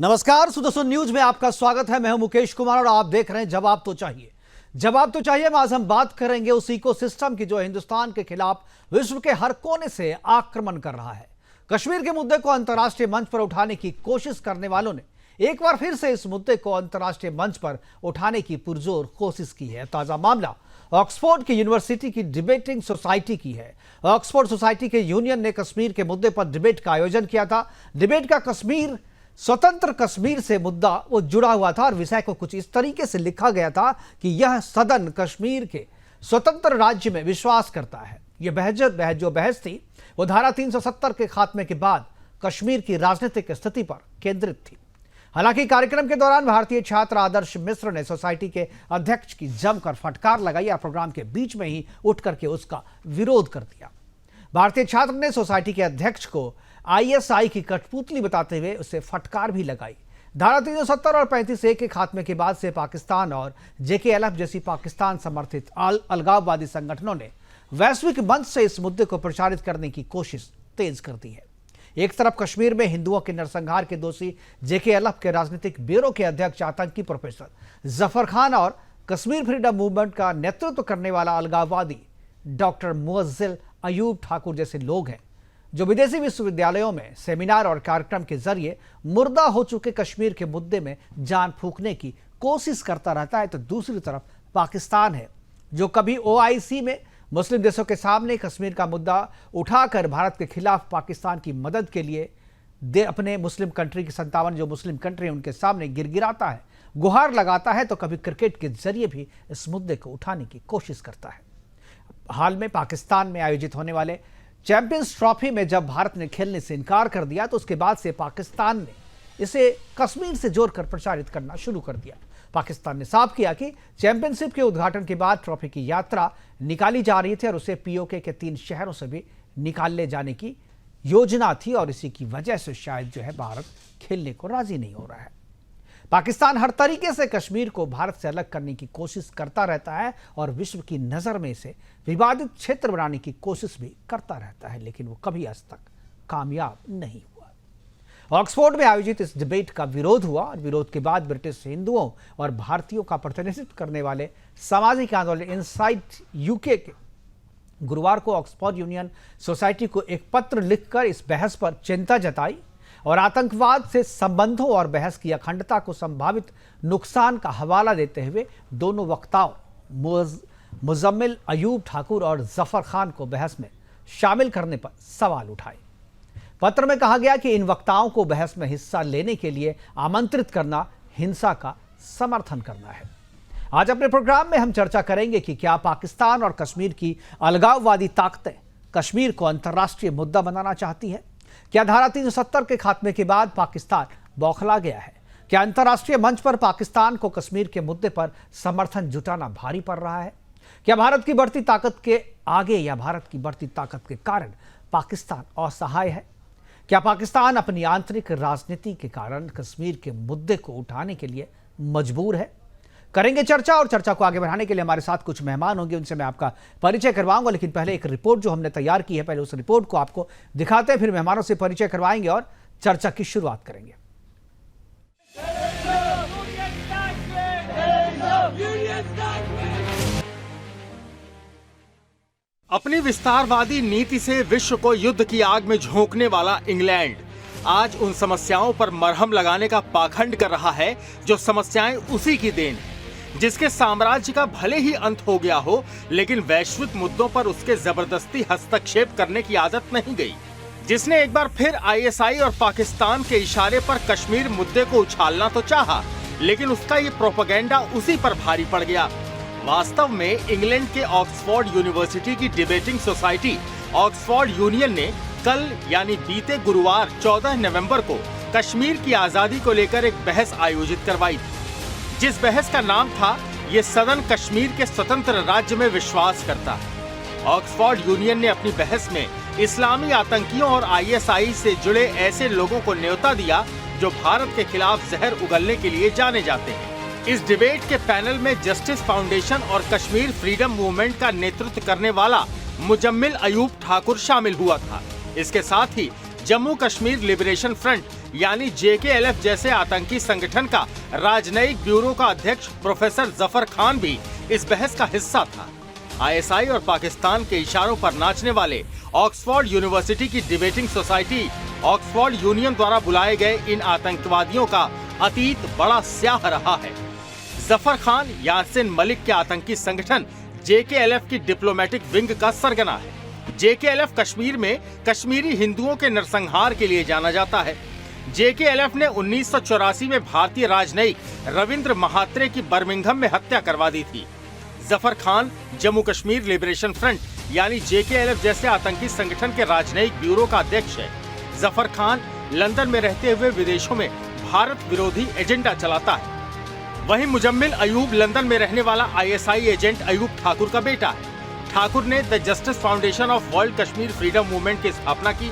नमस्कार, सुदर्शन न्यूज में आपका स्वागत है। मैं हूं मुकेश कुमार और आप देख रहे हैं जवाब तो चाहिए। जवाब तो चाहिए में आज हम बात करेंगे उस इकोसिस्टम की जो हिंदुस्तान के खिलाफ विश्व के हर कोने से आक्रमण कर रहा है। कश्मीर के मुद्दे को अंतर्राष्ट्रीय मंच पर उठाने की कोशिश करने वालों ने एक बार फिर से इस मुद्दे को अंतर्राष्ट्रीय मंच पर उठाने की पुरजोर कोशिश की है। ताजा मामला ऑक्सफोर्ड की यूनिवर्सिटी की डिबेटिंग सोसाइटी की है। ऑक्सफोर्ड सोसाइटी के यूनियन ने कश्मीर के मुद्दे पर डिबेट का आयोजन किया था। डिबेट का कश्मीर, स्वतंत्र कश्मीर से मुद्दा वो जुड़ा हुआ था और विषय को कुछ इस तरीके से लिखा गया था कि यह सदन कश्मीर के स्वतंत्र राज्य में विश्वास करता है। यह जो बहस थी वो धारा 370 के खात्मे के बाद कश्मीर की राजनीतिक स्थिति पर केंद्रित थी। हालांकि कार्यक्रम के दौरान भारतीय छात्र आदर्श मिश्र ने सोसाइटी के अध्यक्ष की जमकर फटकार लगाई और प्रोग्राम के बीच में ही उठ करके उसका विरोध कर दिया। भारतीय छात्र ने सोसाइटी के अध्यक्ष को आईएसआई की कठपुतली बताते हुए उसे फटकार भी लगाई। धारा 370 और 35A के खात्मे के बाद से पाकिस्तान और जेकेएलएफ जैसी पाकिस्तान समर्थित अलगाववादी संगठनों ने वैश्विक मंच से इस मुद्दे को प्रचारित करने की कोशिश तेज कर दी है। एक तरफ कश्मीर में हिंदुओं के नरसंहार के दोषी जेकेएलएफ के राजनीतिक ब्यूरो के अध्यक्ष आतंकी प्रोफेसर जफर खान और कश्मीर फ्रीडम मूवमेंट का नेतृत्व करने वाला अलगाववादी डॉक्टर मुअज्जिल अयूब ठाकुर जैसे लोग हैं जो विदेशी विश्वविद्यालयों में सेमिनार और कार्यक्रम के जरिए मुर्दा हो चुके कश्मीर के मुद्दे में जान फूंकने की कोशिश करता रहता है। तो दूसरी तरफ पाकिस्तान है जो कभी ओआईसी में मुस्लिम देशों के सामने कश्मीर का मुद्दा उठाकर भारत के खिलाफ पाकिस्तान की मदद के लिए अपने मुस्लिम कंट्री की 57 जो मुस्लिम कंट्री है उनके सामने गिड़गिड़ाता है, गुहार लगाता है, तो कभी क्रिकेट के जरिए भी इस मुद्दे को उठाने की कोशिश करता है। हाल में पाकिस्तान में आयोजित होने वाले चैंपियंस ट्रॉफी में जब भारत ने खेलने से इनकार कर दिया तो उसके बाद से पाकिस्तान ने इसे कश्मीर से जोड़कर प्रचारित करना शुरू कर दिया। पाकिस्तान ने साफ किया कि चैंपियनशिप के उद्घाटन के बाद ट्रॉफी की यात्रा निकाली जा रही थी और उसे पीओके के 3 शहरों से भी निकालने जाने की योजना थी और इसी की वजह से शायद जो है भारत खेलने को राजी नहीं हो रहा है। पाकिस्तान हर तरीके से कश्मीर को भारत से अलग करने की कोशिश करता रहता है और विश्व की नज़र में इसे विवादित क्षेत्र बनाने की कोशिश भी करता रहता है, लेकिन वो कभी आज तक कामयाब नहीं हुआ। ऑक्सफोर्ड में आयोजित इस डिबेट का विरोध हुआ और विरोध के बाद ब्रिटिश हिंदुओं और भारतीयों का प्रतिनिधित्व करने वाले सामाजिक आंदोलन इनसाइट यूके के गुरुवार को ऑक्सफोर्ड यूनियन सोसाइटी को एक पत्र लिखकर इस बहस पर चिंता जताई और आतंकवाद से संबंधों और बहस की अखंडता को संभावित नुकसान का हवाला देते हुए दोनों वक्ताओं मुजम्मिल अयूब ठाकुर और जफर खान को बहस में शामिल करने पर सवाल उठाए। पत्र में कहा गया कि इन वक्ताओं को बहस में हिस्सा लेने के लिए आमंत्रित करना हिंसा का समर्थन करना है। आज अपने प्रोग्राम में हम चर्चा करेंगे कि क्या पाकिस्तान और कश्मीर की अलगाववादी ताकतें कश्मीर को अंतर्राष्ट्रीय मुद्दा बनाना चाहती है। क्या धारा 370 के खात्मे के बाद पाकिस्तान बौखला गया है। क्या अंतर्राष्ट्रीय मंच पर पाकिस्तान को कश्मीर के मुद्दे पर समर्थन जुटाना भारी पड़ रहा है। क्या भारत की बढ़ती ताकत के आगे या भारत की बढ़ती ताकत के कारण पाकिस्तान असहाय है। क्या पाकिस्तान अपनी आंतरिक राजनीति के कारण कश्मीर के मुद्दे को उठाने के लिए मजबूर है। करेंगे चर्चा और चर्चा को आगे बढ़ाने के लिए हमारे साथ कुछ मेहमान होंगे, उनसे मैं आपका परिचय करवाऊंगा। लेकिन पहले एक रिपोर्ट जो हमने तैयार की है, पहले उस रिपोर्ट को आपको दिखाते हैं, फिर मेहमानों से परिचय करवाएंगे और चर्चा की शुरुआत करेंगे। अपनी विस्तारवादी नीति से विश्व को युद्ध की आग में झोंकने वाला इंग्लैंड आज उन समस्याओं पर मरहम लगाने का पाखंड कर रहा है जो समस्याएं उसी की देन है, जिसके साम्राज्य का भले ही अंत हो गया हो लेकिन वैश्विक मुद्दों पर उसके जबरदस्ती हस्तक्षेप करने की आदत नहीं गई, जिसने एक बार फिर आईएसआई और पाकिस्तान के इशारे पर कश्मीर मुद्दे को उछालना तो चाहा लेकिन उसका ये प्रोपेगेंडा उसी पर भारी पड़ गया। वास्तव में इंग्लैंड के ऑक्सफोर्ड यूनिवर्सिटी की डिबेटिंग सोसाइटी ऑक्सफोर्ड यूनियन ने कल यानी बीते गुरुवार 14 नवंबर को कश्मीर की आजादी को लेकर एक बहस आयोजित करवाई, जिस बहस का नाम था ये सदन कश्मीर के स्वतंत्र राज्य में विश्वास करता है। ऑक्सफोर्ड यूनियन ने अपनी बहस में इस्लामी आतंकियों और आईएसआई से जुड़े ऐसे लोगों को न्योता दिया जो भारत के खिलाफ जहर उगलने के लिए जाने जाते हैं। इस डिबेट के पैनल में जस्टिस फाउंडेशन और कश्मीर फ्रीडम मूवमेंट का नेतृत्व करने वाला मुजम्मिल अयूब ठाकुर शामिल हुआ था। इसके साथ ही जम्मू कश्मीर लिबरेशन फ्रंट यानी JKLF जैसे आतंकी संगठन का राजनयिक ब्यूरो का अध्यक्ष प्रोफेसर जफर खान भी इस बहस का हिस्सा था। ISI और पाकिस्तान के इशारों पर नाचने वाले ऑक्सफोर्ड यूनिवर्सिटी की डिबेटिंग सोसाइटी ऑक्सफोर्ड यूनियन द्वारा बुलाए गए इन आतंकवादियों का अतीत बड़ा स्याह रहा है। जफर खान यासिन मलिक के आतंकी संगठन JKLF की डिप्लोमेटिक विंग का सरगना है। JKLF कश्मीर में कश्मीरी हिंदुओं के नरसंहार के लिए जाना जाता है। JKLF ने 1984 में भारतीय राजनयिक रविंद्र महात्रे की बर्मिंघम में हत्या करवा दी थी। जफर खान जम्मू कश्मीर लिबरेशन फ्रंट यानी JKLF जैसे आतंकी संगठन के राजनयिक ब्यूरो का अध्यक्ष है। जफर खान लंदन में रहते हुए विदेशों में भारत विरोधी एजेंडा चलाता है। वहीं मुजम्मिल अयूब लंदन में रहने वाला ISI एजेंट अयूब ठाकुर का बेटा है। ठाकुर ने the justice foundation of world Kashmir freedom movement की स्थापना की।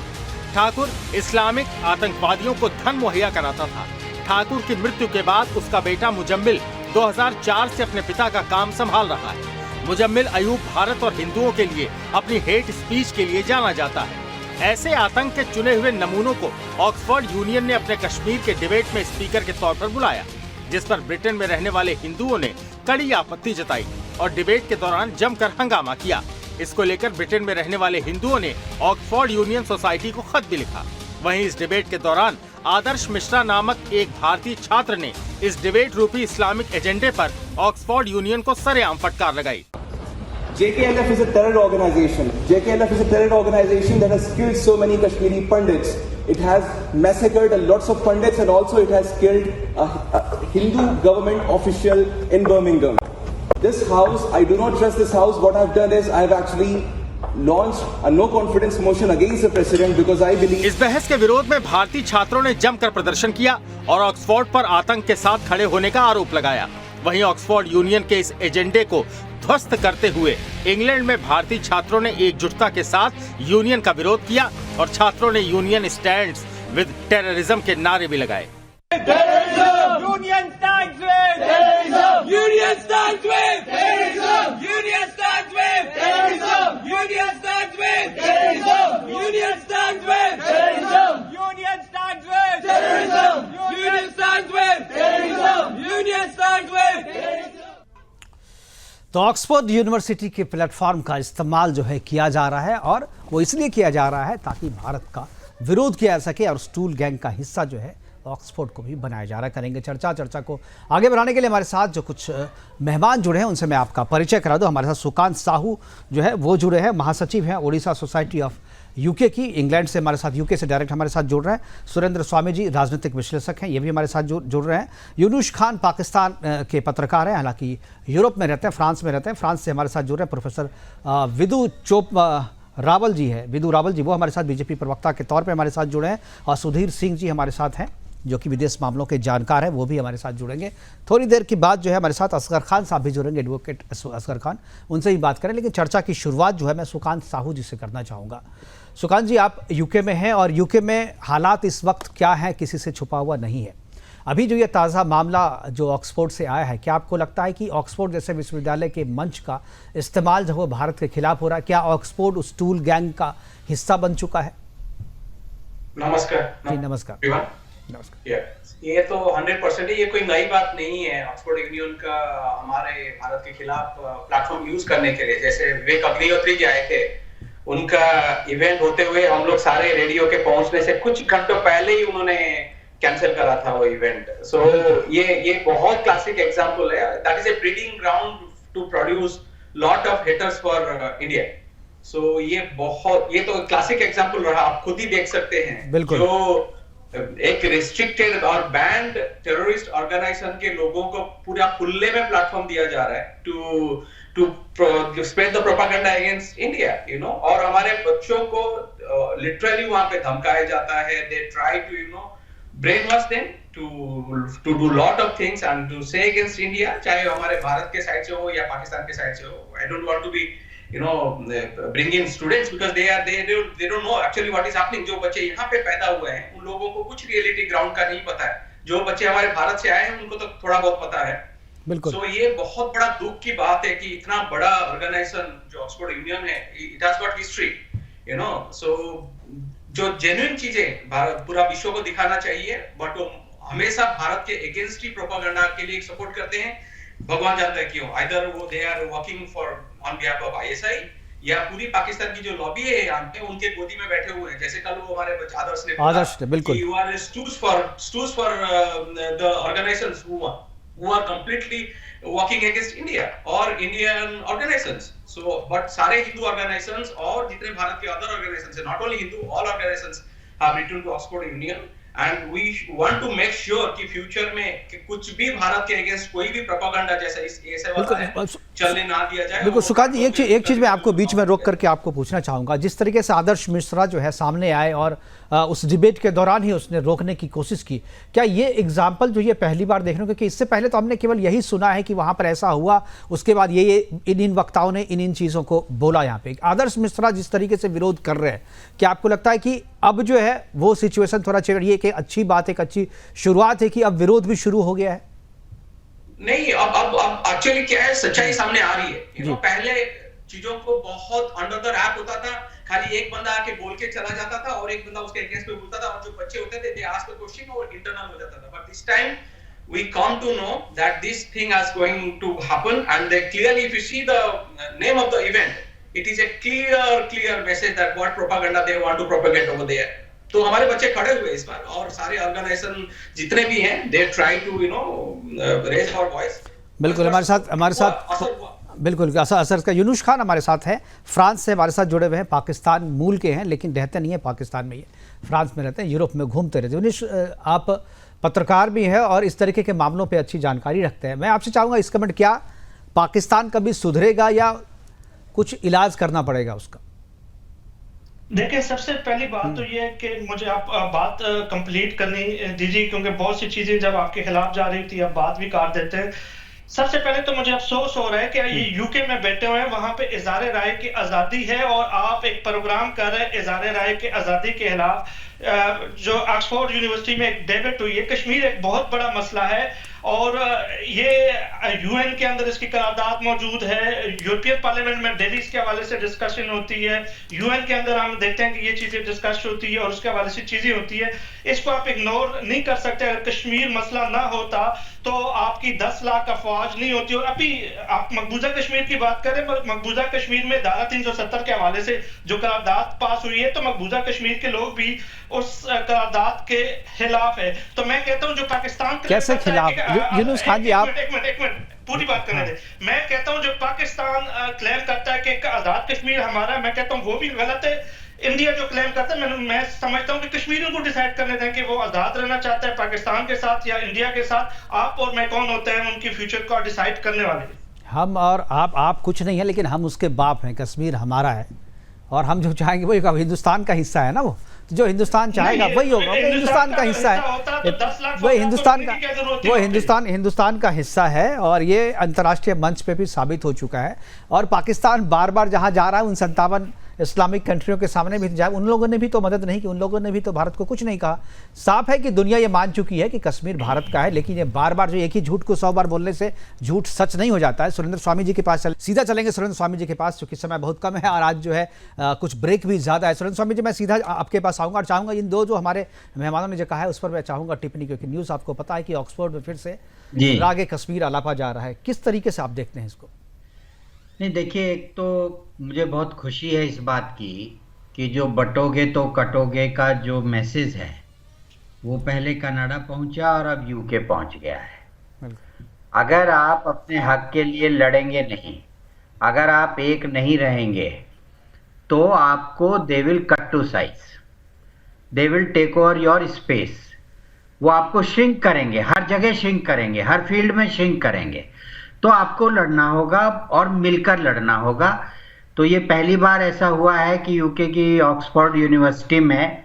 ठाकुर इस्लामिक आतंकवादियों को धन मुहैया कराता था। ठाकुर की मृत्यु के बाद उसका बेटा मुजम्मिल 2004 से अपने पिता का काम संभाल रहा है। मुजम्मिल अयूब भारत और हिंदुओं के लिए अपनी हेट स्पीच के लिए जाना जाता है। ऐसे आतंक के चुने हुए नमूनों को ऑक्सफोर्ड यूनियन ने अपने कश्मीर के डिबेट में स्पीकर के तौर पर बुलाया, जिस पर ब्रिटेन में रहने वाले हिंदुओं ने कड़ी आपत्ति जताई और डिबेट के दौरान जमकर हंगामा किया। इसको लेकर ब्रिटेन में रहने वाले हिंदुओं ने ऑक्सफोर्ड यूनियन सोसाइटी को खत भी लिखा। वहीं इस डिबेट के दौरान आदर्श मिश्रा नामक एक भारतीय छात्र ने इस डिबेट रूपी इस्लामिक एजेंडे पर ऑक्सफोर्ड यूनियन को सरेआम फटकार लगाई। JKLF is a terror organization. JKLF is a terror organization that has killed so many Kashmiri Pandits. It has massacred lots of Pandits and also it has killed a Hindu government official in Birmingham. This house, I do not trust this house. What I've done is I've actually launched a no confidence motion against the president because I believe. इस बहस के विरोध में भारतीय छात्रों ने जमकर प्रदर्शन किया और ऑक्सफोर्ड पर आतंक के साथ खड़े होने का आरोप लगाया। वहीं ऑक्सफोर्ड यूनियन के इस एजेंडे को ध्वस्त करते हुए इंग्लैंड में भारतीय छात्रों ने एकजुटता के साथ यूनियन का विरोध किया और छात्रों ने यूनियन स्टैंड्स विद टेररिज्म के नारे भी लगाए। Union stands with terrorism. Union stands with terrorism. Union stands with terrorism. Union stands with terrorism. Union stands with terrorism. Union stands with terrorism. Union stands with terrorism. Union stands with terrorism. तो Oxford university के platform का इस्तेमाल जो है किया जा रहा है और वो इसलिए किया जा रहा है ताकि भारत का विरोध किया जा सके और स्टूल गैंग का हिस्सा जो है ऑक्सफोर्ड को भी बनाया जा रहा है। करेंगे चर्चा को आगे बढ़ाने के लिए हमारे साथ जो कुछ मेहमान जुड़े हैं उनसे मैं आपका परिचय करा दूं। हमारे साथ सुकांत साहू जो है वो जुड़े हैं, महासचिव हैं उड़ीसा सोसाइटी ऑफ यूके की, इंग्लैंड से हमारे साथ यूके से डायरेक्ट हमारे साथ जुड़ रहे हैं। सुरेंद्र स्वामी जी राजनीतिक विश्लेषक हैं, ये भी हमारे साथ जुड़ रहे हैं। यूनुस खान पाकिस्तान के पत्रकार हैं, हालांकि यूरोप में रहते हैं, फ्रांस में रहते हैं, फ्रांस से हमारे साथ जुड़ रहे हैं। प्रोफेसर विदु रावल जी है, विदु रावल जी, वो हमारे साथ बीजेपी प्रवक्ता के तौर पर हमारे साथ जुड़े हैं। और सुधीर सिंह जी हमारे साथ हैं जो कि विदेश मामलों के जानकार हैं, वो भी हमारे साथ जुड़ेंगे। थोड़ी देर की बात जो है हमारे साथ असगर खान साहब भी जुड़ेंगे, एडवोकेट असगर खान, उनसे ही बात करें। लेकिन चर्चा की शुरुआत जो है मैं सुकांत साहू जी से करना चाहूँगा। सुकांत जी, आप यूके में हैं और यूके में हालात इस वक्त क्या हैं, किसी से छुपा हुआ नहीं है। अभी जो ये ताज़ा मामला जो ऑक्सफोर्ड से आया है, क्या आपको लगता है कि ऑक्सफोर्ड जैसे विश्वविद्यालय के मंच का इस्तेमाल जो है भारत के खिलाफ हो रहा है? क्या ऑक्सफोर्ड उस टूल गैंग का हिस्सा बन चुका है? नमस्कार जी नमस्कार। ये तो 100% है, ये कोई नई बात नहीं है ऑक्सफोर्ड यूनियन का हमारे भारत के खिलाफ प्लेटफॉर्म यूज करने के लिए। जैसे विवेक अग्निहोत्री जी आए थे, उनका इवेंट होते हुए हम लोग सारे रेडियो के पहुंचने से कुछ घंटों पहले ही उन्होंने कैंसिल करा था वो इवेंट। सो ये बहुत क्लासिक एग्जांपल है। That is a breeding ground to produce lot of hitters for India. So ये तो क्लासिक एग्जांपल रहा, आप खुद ही देख सकते हैं। बिल्कुल। जो एक रिस्ट्रिक्टेड और बैंड टेररिस्ट ऑर्गेनाइजेशन के लोगों को पूरा खुले में प्लेटफॉर्म दिया जा रहा है to spread the propaganda against India, you know. और हमारे बच्चों को लिटरली वहां पे धमकाया जाता है। They try to you know brain wash them to do lot of things and to say against India, चाहे हमारे भारत के साइड से हो या पाकिस्तान के साइड से हो। I don't want to be bring in students because they don't know actually what is happening। जो बच्चे यहाँ पे पैदा हुए हैं उन लोगों को कुछ रियलिटी ग्राउंड का नहीं पता है। जो बच्चे हमारे भारत से आए हैं उनको तो थोड़ा बहुत पता है। बिल्कुल। So ये बहुत बड़ा दुख की बात है कि इतना बड़ा ऑर्गेनाइजेशन जो ऑक्सफोर्ड यूनियन है, it has got history, you know। So जो जेन्युइन चीजें पूरा विश्व को दिखाना चाहिए, बट वो हमेशा भारत के अगेंस्ट ही प्रोपागेंडा के लिए सपोर्ट करते हैं। भगवान जानता है क्यों। आइदर वो they are working for on behalf of ISI, या पूरी पाकिस्तान की जो लॉबी है यहाँ पे उनके गोदी में बैठे हुए हैं। जैसे कल वो हमारे आदर्श ने बिल्कुल you are stooge for the organisations who are completely working against India or Indian organizations. So, but सारे हिंदू organizations और जितने भारत के other organizations हैं, not only Hindu, all organizations have written to Oxford Union, and we want to make sure कि future में कि कुछ भी भारत के against कोई भी propaganda जैसा ऐसे वाला है चलने ना दिया जाए। बिल्कुल सुकांत जी, एक चीज मैं आपको बीच में रोक करके आपको पूछना चाहूंगा। जिस तरीके से आदर्श मिश्रा जो है सामने आए और उस डिबेट के दौरान ही उसने रोकने की कोशिश की, क्या ये एग्जाम्पल जो ये पहली बार देखने को, क्योंकि इससे पहले तो हमने केवल यही सुना है कि वहां पर ऐसा हुआ, उसके बाद ये इन वक्ताओं ने इन चीज़ों को बोला। यहाँ पे आदर्श मिश्रा जिस तरीके से विरोध कर रहे हैं, क्या आपको लगता है कि अब जो है वो सिचुएशन थोड़ा चेंज, ये एक अच्छी बात, एक अच्छी शुरुआत है कि अब विरोध भी शुरू हो गया है? नहीं, अब एक्चुअली क्या है, सच्चाई सामने आ रही है। पहले चीजों को बहुत अंडर द रैप होता था, खाली एक बंदा आके बोल के चला जाता था और एक बंदा उसके अगेंस्ट में बोलता था, और जो बच्चे होते थे दे आस्क द क्वेश्चन और इंटरनल हो जाता था। But this time we come to know that this thing is going to happen, and they clearly, if you see the name of the event, it is a clear message that what propaganda they want to propagate over there. तो हमारे बच्चे खड़े हुए इस बार, और सारे organisation जितने भी हैं they try to raise our voice. बिल्कुल हमारे साथ बिल्कुल असर का यूनुस खान हमारे साथ है, फ्रांस से हमारे साथ जुड़े हुए हैं, पाकिस्तान मूल के हैं लेकिन रहते नहीं है पाकिस्तान में, ये फ्रांस में रहते हैं, यूरोप में घूमते रहते हैं। यूनुस, आप पत्रकार भी हैं और इस तरीके के मामलों पे अच्छी जानकारी रखते हैं। मैं आपसे चाहूँगा इस कमेंट, क्या पाकिस्तान कभी सुधरेगा या कुछ इलाज करना पड़ेगा उसका? देखिए, सबसे पहली बात तो ये है कि मुझे आप बात कंप्लीट करनी दीजिए, क्योंकि बहुत सी चीज़ें जब आपके खिलाफ जा रही थी आप बात भी काट देते हैं। सबसे पहले तो मुझे अफसोस हो रहा है कि ये यूके में बैठे हुए हैं, वहां पे इज़हार राय की आज़ादी है और आप एक प्रोग्राम कर रहे हैं इज़हार राय की आज़ादी के खिलाफ। जो ऑक्सफोर्ड यूनिवर्सिटी में एक डिबेट हुई है, कश्मीर एक बहुत बड़ा मसला है और ये यूएन के अंदर इसकी करारदाद मौजूद है, यूरोपियन पार्लियामेंट में दिल्ली के हवाले से डिस्कशन होती है, यूएन के अंदर हम देखते हैं कि ये चीजें डिस्कस होती है और उसके हवाले से चीजें होती है। इसको आप इग्नोर नहीं कर सकते। अगर कश्मीर मसला ना होता तो आपकी 10 लाख अफवाज नहीं होती। और अभी आप मकबूजा कश्मीर की बात करें, मकबूजा कश्मीर में धारा 370 के हवाले से जो करारदाद पास हुई है, तो मकबूजा कश्मीर के लोग भी उस करारदाद के खिलाफ है। तो मैं कहता हूं जो पाकिस्तान कैसे खिलाफ, यूनुस खान जी आप एक मिनट पूरी बात करने दे। मैं कहता हूं जो पाकिस्तान क्लेम करता है कि आजाद कश्मीर हमारा, मैं कहता हूं वो भी गलत है। इंडिया जो क्लेम करता है, मैं समझता हूं कि कश्मीरियों को डिसाइड करने दें कि वो आजाद रहना चाहता है पाकिस्तान के साथ या इंडिया के साथ। आप और मैं कौन होते हैं उनकी फ्यूचर को डिसाइड करने वाले? हम और आप कुछ नहीं है, लेकिन हम उसके बाप हैं। कश्मीर हमारा है और हम जो चाहेंगे वही, हिंदुस्तान का हिस्सा है ना, वो जो हिंदुस्तान चाहेगा वही होगा। हिंदुस्तान का हिस्सा है, वही हिंदुस्तान का, वो हिंदुस्तान का हिस्सा है और ये अंतर्राष्ट्रीय मंच पे भी साबित हो चुका है। और पाकिस्तान बार बार जहां जा रहा है उन 57 इस्लामिक कंट्रियों के सामने भी जाए, उन लोगों ने भी तो मदद नहीं की, उन लोगों ने भी तो भारत को कुछ नहीं कहा। साफ है कि दुनिया ये मान चुकी है कि कश्मीर भारत का है, लेकिन ये बार बार जो एक ही झूठ को 100 बार बोलने से झूठ सच नहीं हो जाता है। सुरेंद्र स्वामी जी के पास सीधा चलेंगे, सुरेंद्र स्वामी जी के पास, क्योंकि समय बहुत कम है और आज जो है कुछ ब्रेक भी ज़्यादा है। सुरेंद्र स्वामी जी, मैं सीधा आपके पास आऊँगा और चाहूँगा इन दो जो हमारे मेहमानों ने जो कहा है उस पर मैं चाहूँगा टिप्पणी, क्योंकि न्यूज़ आपको पता है कि ऑक्सफोर्ड में फिर से रागे कश्मीर अलापा जा रहा है। किस तरीके से आप देखते हैं इसको? नहीं, देखिए, एक तो मुझे बहुत खुशी है इस बात की कि जो बटोगे तो कटोगे का जो मैसेज है वो पहले कनाडा पहुंचा और अब यूके पहुंच गया है। अगर आप अपने हक के लिए लड़ेंगे नहीं, अगर आप एक नहीं रहेंगे, तो आपको they will cut to size, they will take over your space. वो आपको श्रिंक करेंगे, हर जगह श्रिंक करेंगे, हर फील्ड में श्रिंक करेंगे। तो आपको लड़ना होगा और मिलकर लड़ना होगा। तो ये पहली बार ऐसा हुआ है कि यूके की ऑक्सफोर्ड यूनिवर्सिटी में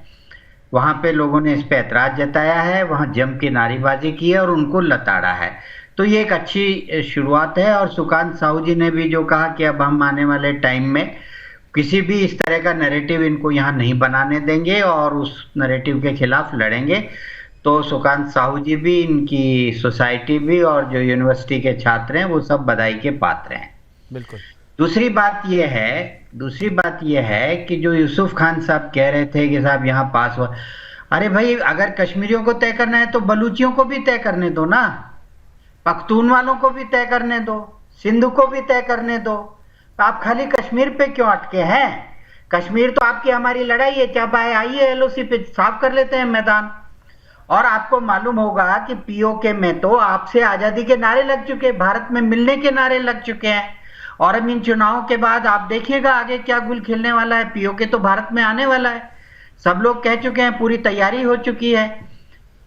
वहाँ पे लोगों ने इस पे ऐतराज जताया है, वहाँ जम के नारेबाजी की है और उनको लताड़ा है। तो ये एक अच्छी शुरुआत है। और सुकांत साहू जी ने भी जो कहा कि अब हम आने वाले टाइम में किसी भी इस तरह का नैरेटिव इनको यहाँ नहीं बनाने देंगे और उस नैरेटिव के खिलाफ लड़ेंगे। तो सुकांत साहू जी भी, इनकी सोसाइटी भी और जो यूनिवर्सिटी के छात्र हैं वो सब बधाई के पात्र हैं। बिल्कुल। दूसरी बात यह है, दूसरी बात यह है कि जो यूसुफ खान साहब कह रहे थे कि साहब यहाँ पास हुआ, अरे भाई अगर कश्मीरियों को तय करना है तो बलूचियों को भी तय करने दो ना, पख्तून वालों को भी तय करने दो, सिंधु को भी तय करने दो। आप खाली कश्मीर पे क्यों अटके हैं? कश्मीर तो आपकी हमारी लड़ाई है, क्या बात है, आइए एलओसी पे साफ कर लेते हैं मैदान। और आपको मालूम होगा कि पीओके में तो आपसे आजादी के नारे लग चुके, भारत में मिलने के नारे लग चुके हैं। और अब इन चुनावों के बाद आप देखिएगा आगे क्या गुल खिलने वाला है। पीओके तो भारत में आने वाला है, सब लोग कह चुके हैं, पूरी तैयारी हो चुकी है।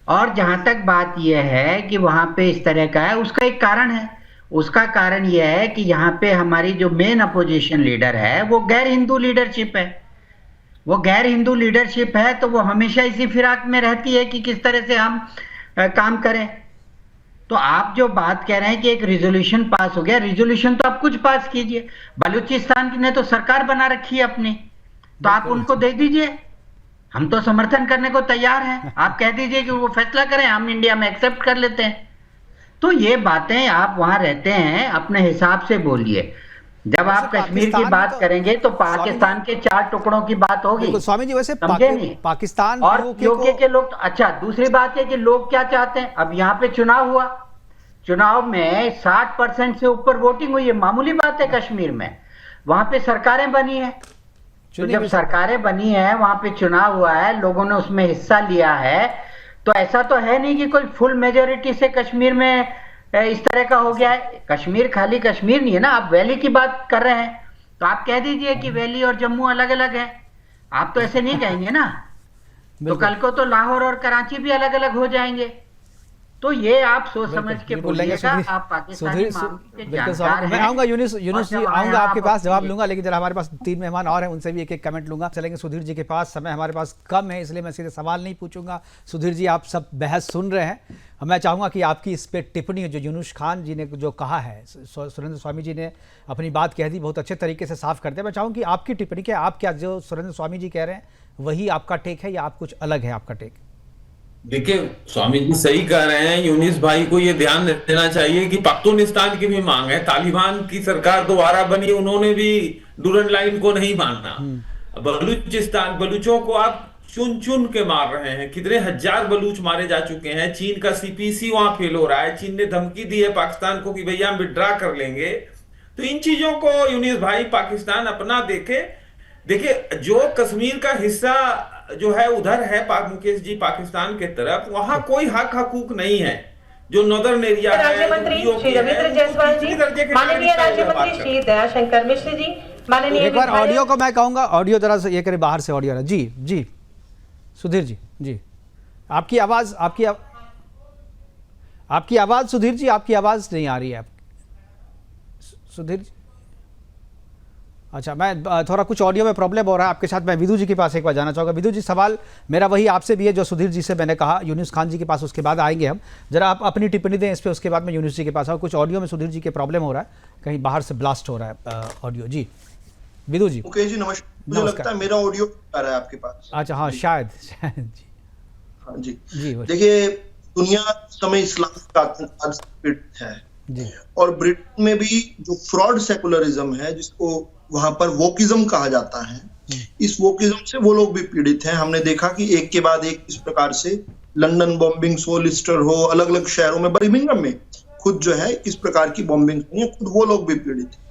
और जहां तक बात यह है कि वहां पे इस तरह का है, उसका एक कारण है। उसका कारण यह है कि यहाँ पे हमारी जो मेन अपोजिशन लीडर है वो गैर हिंदू लीडरशिप है। वो गैर हिंदू लीडरशिप है तो वो हमेशा इसी फिराक में रहती है कि किस तरह से हम काम करें। तो आप जो बात कह रहे हैं कि एक रिजोल्यूशन पास हो गया, रिजोल्यूशन तो आप कुछ पास कीजिए। बलूचिस्तान ने तो सरकार बना रखी है अपनी, तो आप उनको दे दीजिए, हम तो समर्थन करने को तैयार हैं। आप कह दीजिए कि वो फैसला करें, हम इंडिया में एक्सेप्ट कर लेते हैं। तो ये बातें आप वहां रहते हैं अपने हिसाब से बोलिए। जब आप कश्मीर की बात करेंगे तो पाकिस्तान के 4 टुकड़ों की बात होगी। स्वामी जी वैसे पाकिस्तान और यूके के लोग, अच्छा दूसरी बात है कि लोग क्या चाहते हैं। अब यहाँ पे चुनाव हुआ, चुनाव में 60% से ऊपर वोटिंग हुई है, मामूली बात है कश्मीर में। वहां पे सरकारें बनी है, तो जब सरकारें बनी है, वहां पे चुनाव हुआ है, लोगों ने उसमें हिस्सा लिया है, तो ऐसा तो है नहीं कि कोई फुल मेजोरिटी से कश्मीर में इस तरह का हो गया है। कश्मीर खाली कश्मीर नहीं है ना, आप वैली की बात कर रहे हैं, तो आप कह दीजिए कि वैली और जम्मू अलग अलग है। आप तो ऐसे नहीं कहेंगे ना, तो कल को तो लाहौर और कराची भी अलग अलग हो जाएंगे। तो ये आप सोच समझ के बोलिएगा। आप पाकिस्तानी मैं आऊंगा यूनुस जी, आऊंगा आपके पास, जवाब लूंगा, लेकिन जरा हमारे पास 3 मेहमान और हैं, उनसे भी एक एक कमेंट लूंगा। चलेंगे सुधीर जी के पास, समय हमारे पास कम है इसलिए मैं सीधे सवाल नहीं पूछूंगा। सुधीर जी, आप सब बहस सुन रहे हैं, मैं चाहूंगा कि आपकी इस पे टिप्पणी, जो यूनुस खान जी ने जो कहा है, सुरेंद्र स्वामी जी ने अपनी बात कह दी, बहुत अच्छे तरीके से साफ करते हैं। मैं चाहूँगी कि आपकी टिप्पणी क्या, आप क्या जो सुरेंद्र स्वामी जी कह रहे हैं वही आपका टेक है या आप कुछ अलग है आपका टेक? देखिए, स्वामी जी सही कह रहे हैं। यूनिस भाई को ये ध्यान देना चाहिए कि पख्तूनिस्तान की भी मांग है। तालिबान की सरकार दोबारा बनी, उन्होंने भी डूरन लाइन को नहीं मानना। बलूचिस्तान, बलूचों को आप चुन चुन के मार रहे हैं, कितने हजार बलूच मारे जा चुके हैं। चीन का सीपीसी वहां फेल हो रहा है, चीन ने धमकी दी है पाकिस्तान को कि भैया हम विड्रा कर लेंगे। तो इन चीजों को यूनिस भाई पाकिस्तान अपना देखे। देखिए, जो कश्मीर का हिस्सा जो है उधर है मुकेश जी पाकिस्तान के तरफ, वहां कोई हक हकूक नहीं है। जो नॉर्दर्न एरिया है, राज्य मंत्री श्री रविंद्र जायसवाल जी, माननीय राज्य मंत्री श्री दयाशंकर मिश्र जी, माननीय एक बार ऑडियो को मैं कहूंगा, ऑडियो जरा से ये करे बाहर से ऑडियो। जी जी सुधीर जी, जी आपकी आवाज, आपकी आवाज सुधीर जी, आपकी आवाज नहीं आ रही है सुधीर जी। अच्छा, मैं थोड़ा कुछ ऑडियो में प्रॉब्लम हो रहा है आपके साथ। मैं विदु जी के पास एक बार जाना चाहूँगा। विदु जी, सवाल मेरा वही आपसे भी है जो सुधीर जी से मैंने कहा। यूनुस खान जी के पास उसके बाद आएंगे हम, जरा आप अपनी टिप्पणी दें इस पर, उसके बाद मैं यूनुस जी के पास आऊँ। कुछ ऑडियो में सुधीर जी के प्रॉब्लम हो रहा है, कहीं बाहर से ब्लास्ट हो रहा है ऑडियो। जी विदु जी। मुकेश जी नमस्कार, मुझे लगता है मेरा ऑडियो आ रहा है आपके पास। अच्छा, हाँ शायद जी। हाँ जी, देखिए दुनिया समय इस्लाम का आतंकवाद है जी, और ब्रिटेन में भी जो फ्रॉड सेकुलरिज्म है, जिसको वहां पर वोकिज्म कहा जाता है, इस वोकिज्म से वो लोग भी पीड़ित हैं। हमने देखा कि एक के बाद एक इस प्रकार से लंदन बॉम्बिंग हो, लिस्टर हो, अलग अलग शहरों में, बर्मिंघम में खुद जो है इस प्रकार की बॉम्बिंग हुई है, खुद वो लोग भी पीड़ित हैं।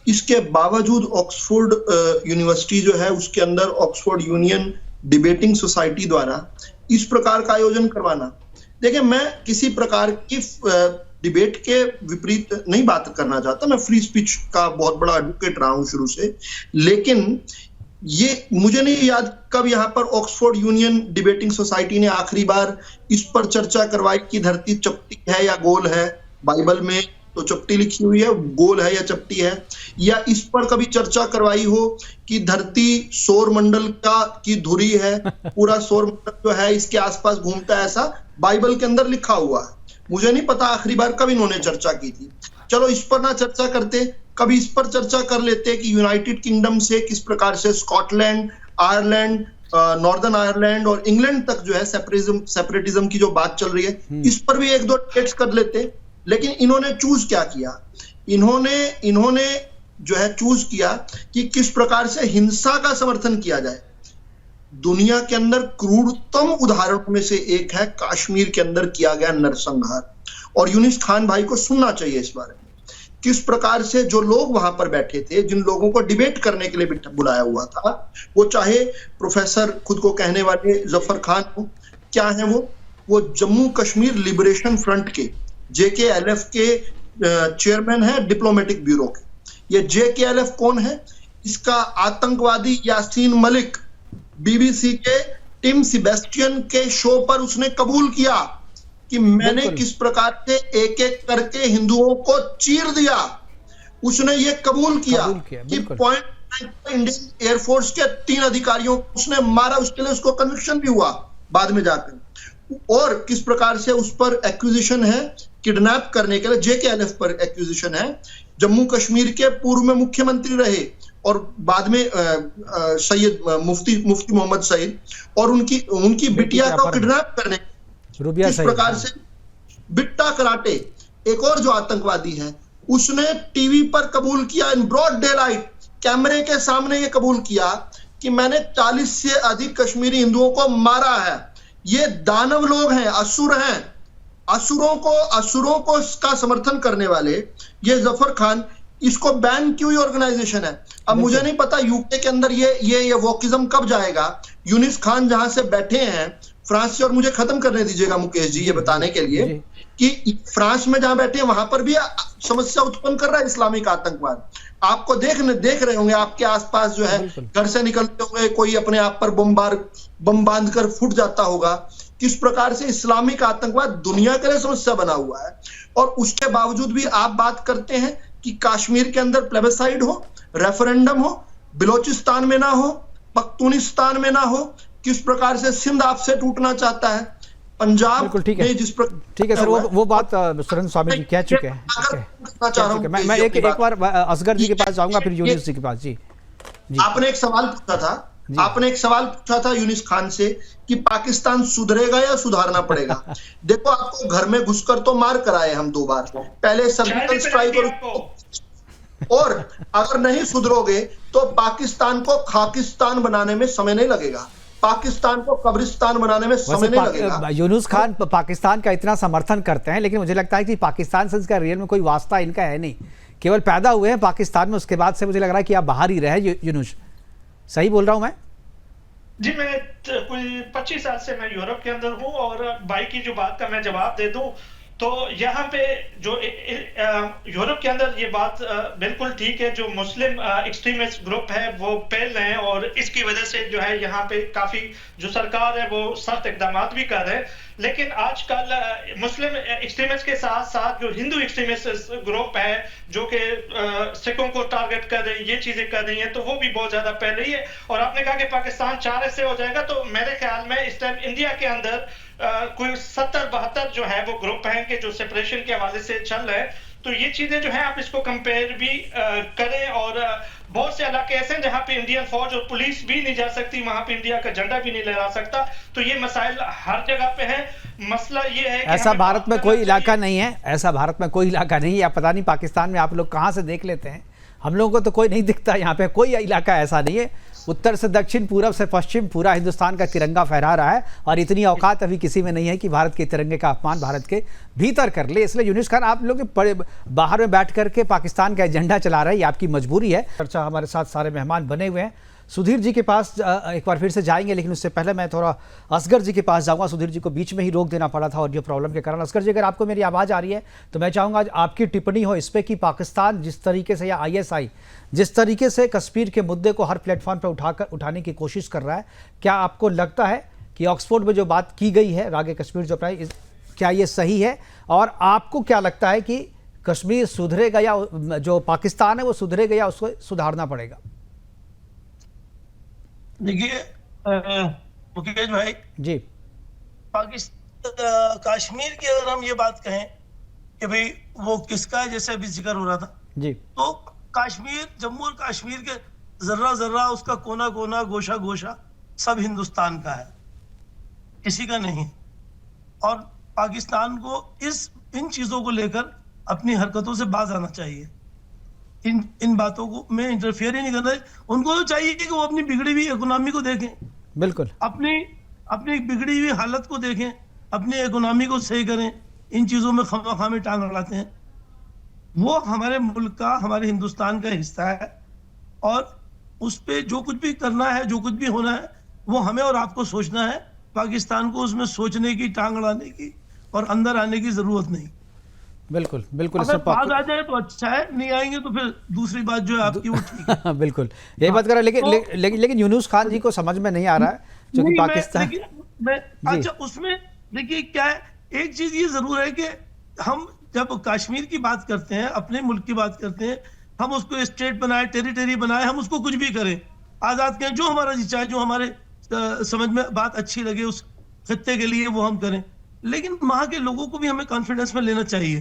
इसके बावजूद ऑक्सफोर्ड यूनिवर्सिटी जो है, उसके अंदर ऑक्सफोर्ड यूनियन डिबेटिंग सोसाइटी द्वारा इस प्रकार का आयोजन करवाना, देखिए मैं किसी प्रकार की डिबेट के विपरीत नहीं बात करना चाहता, मैं फ्री स्पीच का बहुत बड़ा एडवोकेट रहा हूं शुरू से, लेकिन ये मुझे नहीं याद कब यहाँ पर ऑक्सफोर्ड यूनियन डिबेटिंग सोसाइटी ने आखिरी बार इस पर चर्चा करवाई कि धरती चपटी है या गोल है। बाइबल में तो चपटी लिखी हुई है, गोल है या चपटी है, या इस पर कभी चर्चा करवाई हो कि धरती सौर मंडल की धुरी है, पूरा सौर मंडल जो है इसके आसपास घूमता है, ऐसा बाइबल के अंदर लिखा हुआ है। मुझे नहीं पता आखिरी बार कब इन्होंने चर्चा की थी। चलो इस पर ना चर्चा करते, कभी इस पर चर्चा कर लेते कि यूनाइटेड किंगडम से किस प्रकार से स्कॉटलैंड, आयरलैंड, नॉर्दर्न आयरलैंड और इंग्लैंड तक जो है सेपरेटिज्म की जो बात चल रही है, इस पर भी 1-2 डिबेट्स कर लेते। लेकिन इन्होंने चूज क्या किया, इन्होंने जो है चूज किया कि किस प्रकार से हिंसा का समर्थन किया जाए। दुनिया के अंदर क्रूरतम उदाहरणों में से एक है कश्मीर के अंदर किया गया नरसंहार, और यूनिस खान भाई को सुनना चाहिए इस बारे में। किस प्रकार से जो लोग वहां पर बैठे थे, जिन लोगों को डिबेट करने के लिए बुलाया हुआ था, वो चाहे प्रोफेसर खुद को कहने वाले जफर खान हो, क्या है वो जम्मू कश्मीर लिबरेशन फ्रंट के JKLF के चेयरमैन है डिप्लोमेटिक ब्यूरो के। ये JKLF कौन है? इसका आतंकवादी यासीन मलिक BBC के टिम सेबेस्टियन के शो पर उसने कबूल किया कि मैंने किस प्रकार से एक एक करके हिंदुओं को चीर दिया। उसने ये कबूल किया कि पॉइंट इंडियन एयरफोर्स के 3 अधिकारियों को उसने मारा, उसके लिए उसको कन्विक्शन भी हुआ बाद में जाकर। और किस प्रकार से उस पर एक्विजिशन है किडनैप करने के लिए, JKLF पर एक्विजिशन है। जम्मू कश्मीर के पूर्व में मुख्यमंत्री रहे और बाद में सैयद मुफ्ती मोहम्मद सईद, और उनकी बिटिया को किडनैप करने किस प्रकार से बिट्टा कराटे, एक और जो आतंकवादी है, उसने टीवी पर कबूल किया, इन ब्रॉड डे लाइट कैमरे के सामने ये कबूल किया कि मैंने 40 से अधिक कश्मीरी हिंदुओं को मारा है। ये दानव लोग हैं, असुर हैं। असुरों को इसका समर्थन करने वाले ये जफर खान, इसको बैन की हुई ऑर्गेनाइजेशन है। अब मुझे नहीं पता यूके के अंदर ये वोकिज्म कब जाएगा। यूनिस खान जहां से बैठे हैं फ्रांस से, और मुझे खत्म करने दीजिएगा मुकेश जी ये बताने के लिए कि फ्रांस में जहां बैठे हैं वहां पर भी समस्या उत्पन्न कर रहा है इस्लामिक आतंकवाद। आपको देख रहे होंगे, आपके आसपास जो है घर से निकलते हुए कोई अपने आप पर बम बांधकर फूट जाता होगा। किस प्रकार से इस्लामिक आतंकवाद दुनिया के लिए समस्या बना हुआ है, और उसके बावजूद भी आप बात करते हैं कि कश्मीर के अंदर प्लेबिसाइड हो, रेफरेंडम हो, बलोचिस्तान में ना हो, पख्तूनिस्तान में ना हो। किस प्रकार से सिंध आपसे टूटना चाहता है, पंजाब ठीक है, ठीक है सर, वो बात सुरेंद्र स्वामी जी कह चुके हैं। मैं एक बार असगर जी के पास जाऊंगा, फिर यूनिस जी के पास। जी आपने एक सवाल पूछा था यूनिस खान से कि पाकिस्तान सुधरेगा या सुधारना पड़ेगा। देखो, आपको घर में घुसकर तो मार कराए हम 2 बार, पहले सर्जिकल स्ट्राइक, और अगर नहीं सुधरोगे तो पाकिस्तान को खाकिस्तान बनाने में समय नहीं लगेगा, पाकिस्तान को कब्रिस्तान बनाने में समय नहीं लगेगा। यूनुस खान पाकिस्तान का इतना समर्थन करते हैं, लेकिन मुझे लगता है कि पाकिस्तान से इसका रियल में कोई वास्ता इनका है नहीं, केवल पैदा हुए हैं पाकिस्तान में, उसके बाद से मुझे लग रहा है कि आप बाहर ही रहे। यूनुस, सही बोल रहा हूं मैं? जी, मैं कोई 25 साल से मैं यूरोप के अंदर हूं, और भाई की जो बात का मैं जवाब दे दूं तो यहाँ पे जो यूरोप के अंदर ये बात बिल्कुल ठीक है, जो मुस्लिम एक्सट्रीमिस्ट ग्रुप है वो फैल रहे हैं, और इसकी वजह से जो है यहाँ पे काफी जो सरकार है वो सख्त इकदाम भी कर रहे हैं। लेकिन आजकल मुस्लिम एक्सट्रीमिस्ट के साथ साथ जो हिंदू एक्सट्रीमिस्ट ग्रुप है जो कि सिखों को टारगेट कर रही है, ये चीजें कर रही है, तो वो भी बहुत ज्यादा फैल रही है। और आपने कहा कि पाकिस्तान 4 ऐसे हो जाएगा, तो मेरे ख्याल में इस टाइम इंडिया के अंदर कोई 70-72 जो है वो ग्रुप हैं कि जो सेपरेशन के हवाले से चल रहे हैं। तो ये चीजें जो है आप इसको कंपेयर भी करें, और बहुत से इलाके ऐसे हैं जहां पे इंडियन फौज और पुलिस भी नहीं जा सकती, वहां पे इंडिया का झंडा भी नहीं लहरा सकता। तो ये मसाइल हर जगह पे है। मसला ये है कि ऐसा भारत में कोई इलाका नहीं है, ऐसा भारत में कोई इलाका नहीं है, या पता नहीं पाकिस्तान में आप लोग कहां से देख लेते हैं, हम लोगों को तो कोई नहीं दिखता। यहाँ पे कोई इलाका ऐसा नहीं है, उत्तर से दक्षिण, पूरब से पश्चिम, पूरा हिंदुस्तान का तिरंगा फहरा रहा है, और इतनी औकात अभी किसी में नहीं है कि भारत के तिरंगे का अपमान भारत के भीतर कर ले। इसलिए यूनुस खान, आप लोग बाहर में बैठ करके पाकिस्तान का एजेंडा चला रहे हैं, ये आपकी मजबूरी है। चर्चा हमारे साथ सारे मेहमान बने हुए हैं। सुधीर जी के पास एक बार फिर से जाएंगे, लेकिन उससे पहले मैं थोड़ा असगर जी के पास जाऊंगा। सुधीर जी को बीच में ही रोक देना पड़ा था ऑडियो प्रॉब्लम के कारण। असगर जी, अगर आपको मेरी आवाज़ आ रही है तो मैं चाहूँगा आपकी टिप्पणी हो इस पर कि पाकिस्तान जिस तरीके से, या ISI जिस तरीके से कश्मीर के मुद्दे को हर प्लेटफॉर्म पर उठाने की कोशिश कर रहा है, क्या आपको लगता है कि ऑक्सफोर्ड में जो बात की गई है रागे कश्मीर जो अपनाई, क्या ये सही है? और आपको क्या लगता है कि कश्मीर सुधरेगा, या जो पाकिस्तान है वो सुधरेगा, या उसको सुधारना पड़ेगा? देखिए मुकेश भाई जी, कश्मीर की अगर हम ये बात कहें कि भाई वो किसका है, जैसे अभी जिक्र हो रहा था जी, तो कश्मीर, जम्मू और कश्मीर के जर्रा जर्रा, उसका कोना कोना, गोशा गोशा सब हिंदुस्तान का है, किसी का नहीं। और पाकिस्तान को इन चीजों को लेकर अपनी हरकतों से बाज आना चाहिए। इन बातों को में इंटरफेयर ही नहीं करना है। उनको तो चाहिए कि वो अपनी बिगड़ी हुई इकोनॉमी को देखें, बिल्कुल अपनी बिगड़ी हुई हालत को देखें, अपनी इकोनॉमी को सही करें। इन चीजों में खामखा में टांग अड़ाते हैं। वो हमारे मुल्क का, हमारे हिंदुस्तान का हिस्सा है और उस पे जो कुछ भी करना है, जो कुछ भी होना है, वो हमें और आपको सोचना है। पाकिस्तान को उसमें सोचने की, टांग अड़ाने की और अंदर आने की जरूरत नहीं। बिल्कुल बिल्कुल अगर बात आ जाए तो अच्छा है, नहीं आएंगे तो फिर दूसरी बात जो है आपकी वो ठीक है। बिल्कुल यही बात कर रहे हैं, लेकिन यूनुस खान जी को समझ में नहीं आ रहा है क्योंकि पाकिस्तान अच्छा उसमें देखिए क्या है, एक चीज ये जरूर है कि हम जब कश्मीर की बात करते हैं, अपने मुल्क की बात करते हैं, हम उसको स्टेट बनाए, टेरिटरी बनाए, हम उसको कुछ भी करें, आजाद करें, जो हमारा जी चाहे, जो हमारे समझ में बात अच्छी लगे उस खत्ते के लिए वो हम करें। लेकिन वहां के लोगों को भी हमें कॉन्फिडेंस में लेना चाहिए।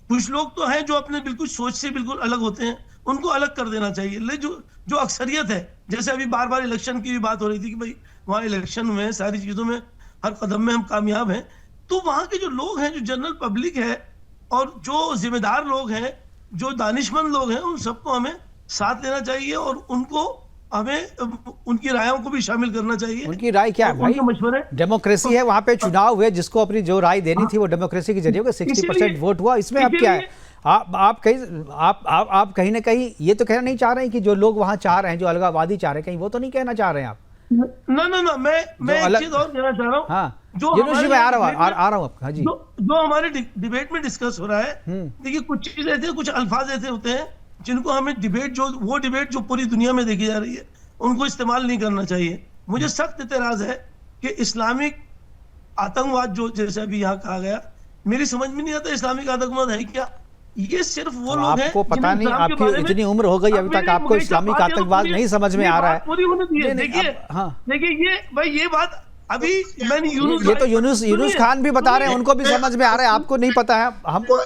कुछ लोग तो हैं जो अपने बिल्कुल सोच से बिल्कुल अलग होते हैं, उनको अलग कर देना चाहिए। लेकिन जो अक्सरियत है, जैसे अभी बार बार इलेक्शन की भी बात हो रही थी कि भाई वहाँ इलेक्शन में, सारी चीजों में, हर कदम में हम कामयाब हैं, तो वहाँ के जो लोग हैं, जो जनरल पब्लिक है और जो जिम्मेदार लोग हैं, जो दानिशमंद लोग हैं, उन सबको हमें साथ देना चाहिए और उनको हमें उनकी रायों को भी शामिल करना चाहिए। उनकी राय क्या है भाई? मशवरे, डेमोक्रेसी है, वहां पे चुनाव हुए, जिसको अपनी जो राय देनी थी वो डेमोक्रेसी के जरिए 60% वोट हुआ। इसमें अब क्या है? आप कहीं ना कहीं ये तो कहना नहीं चाह रहे हैं कि जो लोग वहां चाह रहे हैं, जो अलगाववादी चाह रहे हैं, कहीं वो तो नहीं कहना चाह रहे हैं आप? ना मैं एक चीज और कहना चाह रहा हूँ। हाँ, जो मैं आ रहा हूँ हाँ जी, जो हमारे डिबेट में डिस्कस हो रहा है, देखिए कुछ चीज ऐसे, कुछ अल्फाज ऐसे होते हैं जिनको हमें वो डिबेट जो पूरी दुनिया में देखी जा रही है, उनको इस्तेमाल नहीं करना चाहिए। मुझे सख्त एतराज है कि इस्लामिक आतंकवाद जो जैसे अभी यहाँ कहा गया, मेरी समझ में नहीं आता इस्लामिक आतंकवाद है क्या। ये सिर्फ वो लोग हैं, आपको पता नहीं, आपकी इतनी उम्र हो गई अभी तक आपको इस्लामिक आतंकवाद नहीं समझ में आ रहा है। देखिए ये भाई, ये बात अभी मैंने ये तो यूनुस खान भी बता रहे हैं, उनको भी समझ में आ रहा है, आपको नहीं पता है। हमको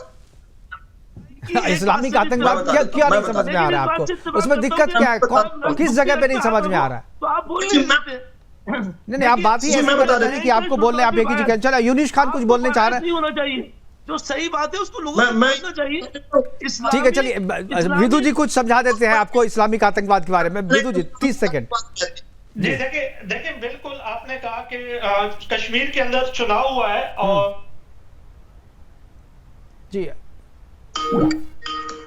इस्लामिक आतंकवाद क्या नहीं समझ में आ रहा है आपको? उसमें दिक्कत क्या है? किस जगह पे नहीं समझ में आ रहा है? तो आप बोलिए नहीं, आप बात ही ऐसे बता रहे हैं कि आपको बोलने, आप एक ही चीज। चलो यूनुस खान कुछ बोलने चाह रहे हैं। होना चाहिए, जो सही बात है उसको लोगों को समझना चाहिए। ठीक है, चलिए विदु जी कुछ समझा देते हैं आपको इस्लामिक आतंकवाद के बारे में। विदु जी 30 सेकंड। जी देखिए बिल्कुल आपने कहा कि कश्मीर के अंदर चुनाव हुआ है और जी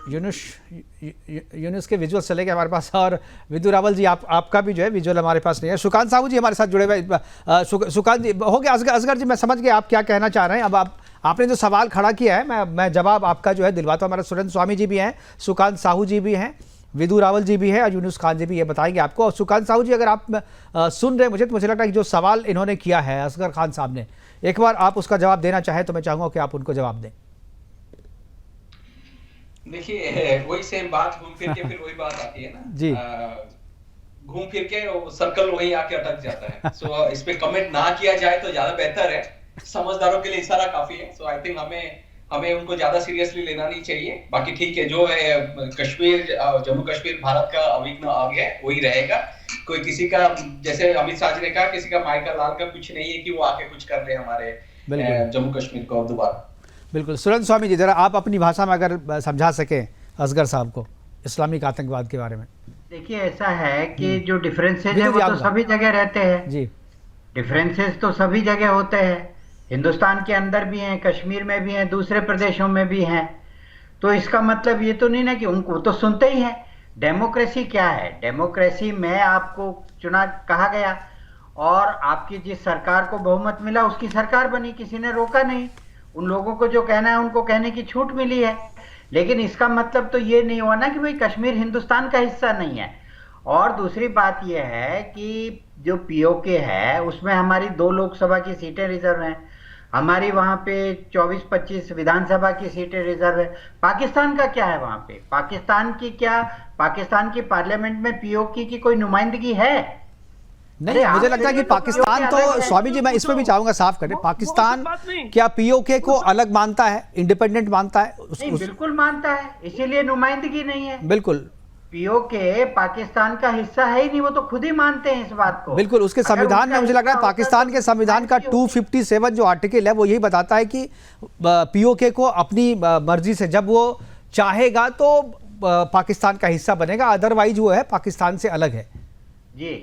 यूनुस के विजुअल चले गए हमारे पास, और विदु रावल जी आपका भी जो है विजुअल हमारे पास नहीं है। सुकांत साहू जी हमारे साथ जुड़े हुए। सुकांत जी हो गया, असगर जी मैं समझ गया आप क्या कहना चाह रहे हैं। अब आपने जो सवाल खड़ा किया है, मैं जवाब आपका जो है दिलवाता हूँ। हमारे सुरेंद्र स्वामी जी भी हैं, सुकांत साहू जी भी हैं, विदु रावल जी भी है और यूनुस खान जी भी ये बताएंगे आपको। और सुकांत साहू जी अगर आप सुन रहे मुझे, तो मुझे लगता है कि जो सवाल इन्होंने किया है असगर खान साहब ने, एक बार आप उसका जवाब देना चाहें तो मैं चाहूँगा कि आप उनको जवाब दें। देखिए वही सेम बात, घूम फिर के फिर वही बात आती है ना जी, घूम फिर के सर्कल वही आके अटक जाता है। सो इस पे कमेंट ना किया जाए तो ज्यादा बेहतर है, समझदारों के लिए इशारा काफी है। सो आई थिंक हमें उनको ज्यादा सीरियसली लेना नहीं चाहिए। बाकी ठीक है, जो है कश्मीर, जम्मू कश्मीर भारत का अभिन्न अंग है, वही रहेगा। कोई किसी का, जैसे अमित शाह जी ने कहा, किसी का माइका लाल का कुछ नहीं है कि वो आके कुछ कर ले हमारे जम्मू कश्मीर को दोबारा। बिल्कुल। सुरेंद्र स्वामी जी जरा आप अपनी भाषा में अगर समझा सकें असगर साहब को इस्लामिक आतंकवाद के बारे में। देखिए ऐसा है कि जो डिफरेंसेस है वो तो सभी जगह रहते हैं जी, डिफरेंसेस तो सभी जगह होते हैं, हिंदुस्तान के अंदर भी हैं, कश्मीर में भी हैं, दूसरे प्रदेशों में भी हैं। तो इसका मतलब ये तो नहीं ना कि उनको तो सुनते ही हैं। डेमोक्रेसी क्या है? डेमोक्रेसी में आपको चुना कहा गया और आपकी जिस सरकार को बहुमत मिला उसकी सरकार बनी, किसी ने रोका नहीं। उन लोगों को जो कहना है उनको कहने की छूट मिली है। लेकिन इसका मतलब तो ये नहीं हुआ ना कि भाई कश्मीर हिंदुस्तान का हिस्सा नहीं है। और दूसरी बात यह है कि जो पीओके है उसमें हमारी 2 लोकसभा की सीटें रिजर्व हैं, हमारी वहाँ पे 24-25 विधानसभा की सीटें रिजर्व है। पाकिस्तान का क्या है वहाँ पे? पाकिस्तान की पार्लियामेंट में पीओके की कोई नुमाइंदगी है? नहीं, मुझे लगता है कि पाकिस्तान तो, स्वामी जी मैं इसमें भी चाहूंगा साफ करें, पाकिस्तान क्या पीओके को अलग मानता है, इंडिपेंडेंट मानता है? बिल्कुल मानता है, इसीलिए नुमाइंदगी नहीं है। बिल्कुल, पीओके पाकिस्तान का हिस्सा है ही नहीं, वो तो खुद ही मानते हैं इस बात को। बिल्कुल, उसके संविधान में मुझे लग रहा है पाकिस्तान के संविधान का 257 जो आर्टिकल है वो यही बताता है कि पीओके को अपनी मर्जी से जब वो चाहेगा तो पाकिस्तान का हिस्सा बनेगा, अदरवाइज वो है पाकिस्तान से अलग है। जी,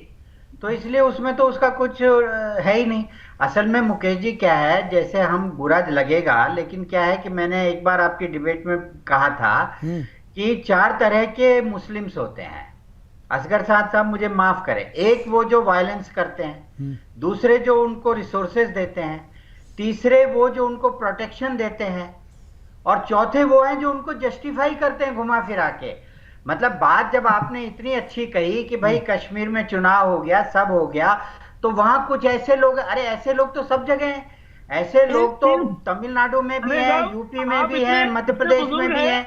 तो इसलिए उसमें तो उसका कुछ है ही नहीं। असल में मुकेश जी क्या है, जैसे हम बुरा लगेगा, लेकिन क्या है कि मैंने एक बार आपकी डिबेट में कहा था कि 4 तरह के मुस्लिम्स होते हैं। असगर साहब मुझे माफ करें, एक वो जो वायलेंस करते हैं, दूसरे जो उनको रिसोर्सेज देते हैं, तीसरे वो जो उनको प्रोटेक्शन देते हैं, और चौथे वो हैं जो उनको जस्टिफाई करते हैं घुमा फिरा के। मतलब बात जब आपने इतनी अच्छी कही कि भाई कश्मीर में चुनाव हो गया, सब हो गया, तो वहां कुछ ऐसे लोग, अरे ऐसे लोग तो सब जगह हैं, ऐसे लोग तो तमिलनाडु में भी हैं, यूपी में भी हैं, मध्य प्रदेश में भी हैं,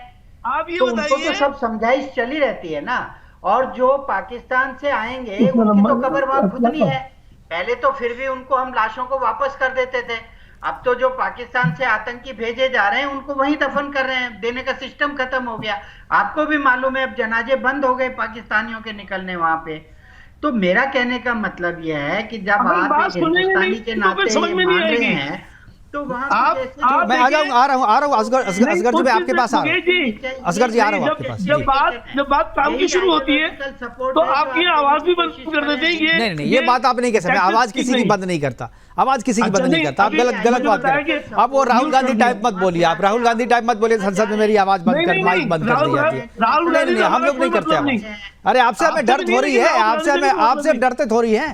तो उनको तो सब समझाइश चली रहती है ना। और जो पाकिस्तान से आएंगे उनकी तो कब्र वहां खुद नहीं है। पहले तो फिर भी उनको हम लाशों को वापस कर देते थे, अब तो जो पाकिस्तान से आतंकी भेजे जा रहे हैं उनको वहीं दफन कर रहे हैं, देने का सिस्टम खत्म हो गया। आपको भी मालूम है अब जनाजे बंद हो गए पाकिस्तानियों के निकलने वहां पे। तो मेरा कहने का मतलब यह है कि जब आप हिंदुस्तानी के नाते मान रहे हैं तो वहाँ मैं आ रहा हूँ असगर जी, मैं आपके पास आ रहा हूँ। असगर जी आ रहा हूँ आपके पास। जब बात काम की शुरू होती है तो आप ये आवाज भी बंद कर देते हैं। नहीं, ये बात आप नहीं कह सकते। आवाज किसी की बंद नहीं करता, आवाज किसी की बंद नहीं करता। आप गलत बात कर रहे हैं। आप वो राहुल गांधी टाइप मत बोलिए, आप राहुल गांधी टाइप मत बोलिए संसद में मेरी आवाज बंद कर, माइक बंद कर दी जाती है। नहीं, हम लोग नहीं करते आवाज। अरे आपसे हमें डर थोड़ी है, आपसे डरते थोड़ी है,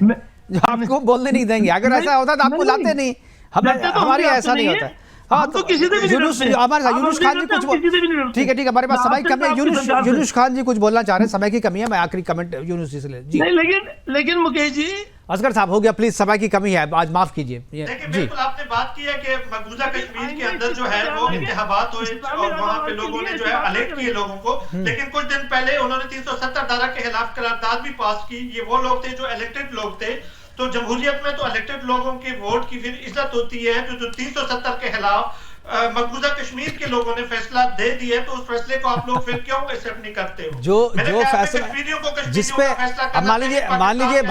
आपको बोलने नहीं देंगे। अगर ऐसा होता तो आपको लाते नहीं, हमारे ऐसा नहीं होता है। हाँ, तो हमारे यूनुस खान जी कुछ ठीक है, हमारे पास समय की कमी है। यूनुस खान जी कुछ बोलना चाह रहे हैं, समय की कमी है। मैं आखिरी कमेंट यूनुस जी से ले जी। लेकिन मुकेश जी, असगर साहब हो गया प्लीज, समय की कमी है, आज माफ कीजिए। बिल्कुल आपने बात की है कि मकबूजा कश्मीर के अंदर जो है वो इंतखाबात हुए और वहाँ पे लोगों ने जो है अलर्ट किए लोगों को, लेकिन कुछ दिन पहले उन्होंने 370 धारा के खिलाफ करारदाद भी पास की। ये वो लोग थे जो इलेक्टेड लोग थे, तो जमहूरियत में तो इलेक्टेड लोगों के वोट की फिर इज्जत होती है। जो 370 के खिलाफ मकबूजा कश्मीर के लोगों ने फैसला दे दिया, तो उस फैसले को आप लोग फिर क्यों एक्सेप्ट नहीं करते हो? जो फैसला जिसपे मान लीजिए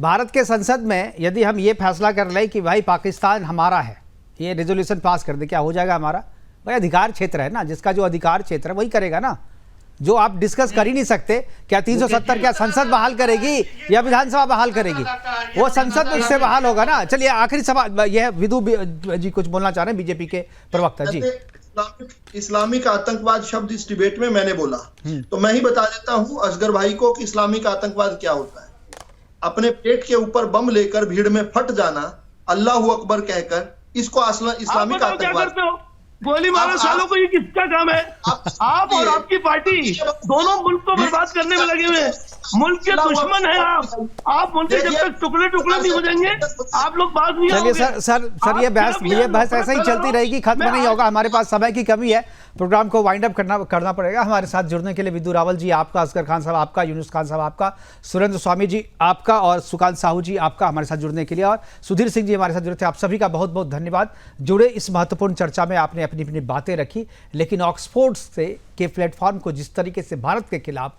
भारत के संसद में यदि हम ये फैसला कर लें कि भाई पाकिस्तान हमारा है, ये रेजोल्यूशन पास कर दे, क्या हो जाएगा हमारा? भाई अधिकार क्षेत्र है ना, जिसका जो अधिकार क्षेत्र है वही करेगा ना। जो आप डिस्कस कर ही नहीं सकते, क्या 370 क्या संसद बहाल करेगी या विधानसभा बहाल करेगी? वो संसद में उससे बहाल होगा ना। चलिए आखिरी सवाल, यह विदु जी कुछ बोलना चाह रहे हैं, बीजेपी के प्रवक्ता जी। इस्लामिक आतंकवाद शब्द इस डिबेट में मैंने बोला, तो मैं ही बता देता हूं असगर भाई को कि इस्लामिक आतंकवाद क्या होता है। अपने पेट के ऊपर बम लेकर भीड़ में फट जाना, अल्लाह अकबर कहकर, इसको इस्लामिक आतंकवाद। गोली मारो सालों को, ये किसका काम है? आप और आपकी पार्टी दोनों मुल्क को बर्बाद करने में लगे हुए हैं। मुल्क के दुश्मन हैं आप। मुल्क के जब तक टुकड़े नहीं हो जाएंगे आप लोग बात नहीं। चलिए सर ये बहस ऐसे ही चलती रहेगी, खत्म नहीं होगा। हमारे पास समय की कमी है, प्रोग्राम को वाइंड अप करना पड़ेगा। हमारे साथ जुड़ने के लिए विदु रावल जी आपका, असगर खान साहब आपका, यूनुस खान साहब आपका, सुरेंद्र स्वामी जी आपका और सुकांत साहू जी आपका हमारे साथ जुड़ने के लिए, और सुधीर सिंह जी हमारे साथ जुड़े थे। आप सभी का बहुत बहुत धन्यवाद। जुड़े इस महत्वपूर्ण चर्चा में आपने अपनी अपनी बातें रखी, लेकिन ऑक्सफोर्ड से के प्लेटफॉर्म को जिस तरीके से भारत के खिलाफ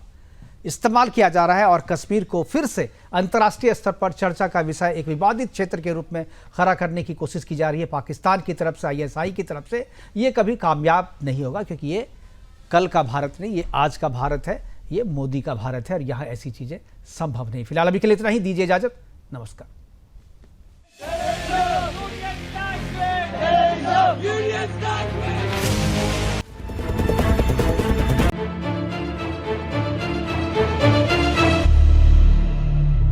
इस्तेमाल किया जा रहा है और कश्मीर को फिर से अंतर्राष्ट्रीय स्तर पर चर्चा का विषय, एक विवादित क्षेत्र के रूप में खड़ा करने की कोशिश की जा रही है पाकिस्तान की तरफ से, ISI की तरफ से, ये कभी कामयाब नहीं होगा, क्योंकि ये कल का भारत नहीं, ये आज का भारत है, ये मोदी का भारत है, और यहाँ ऐसी चीजें संभव नहीं। फिलहाल अभी के लिए इतना ही, दीजिए इजाजत, नमस्कार। Union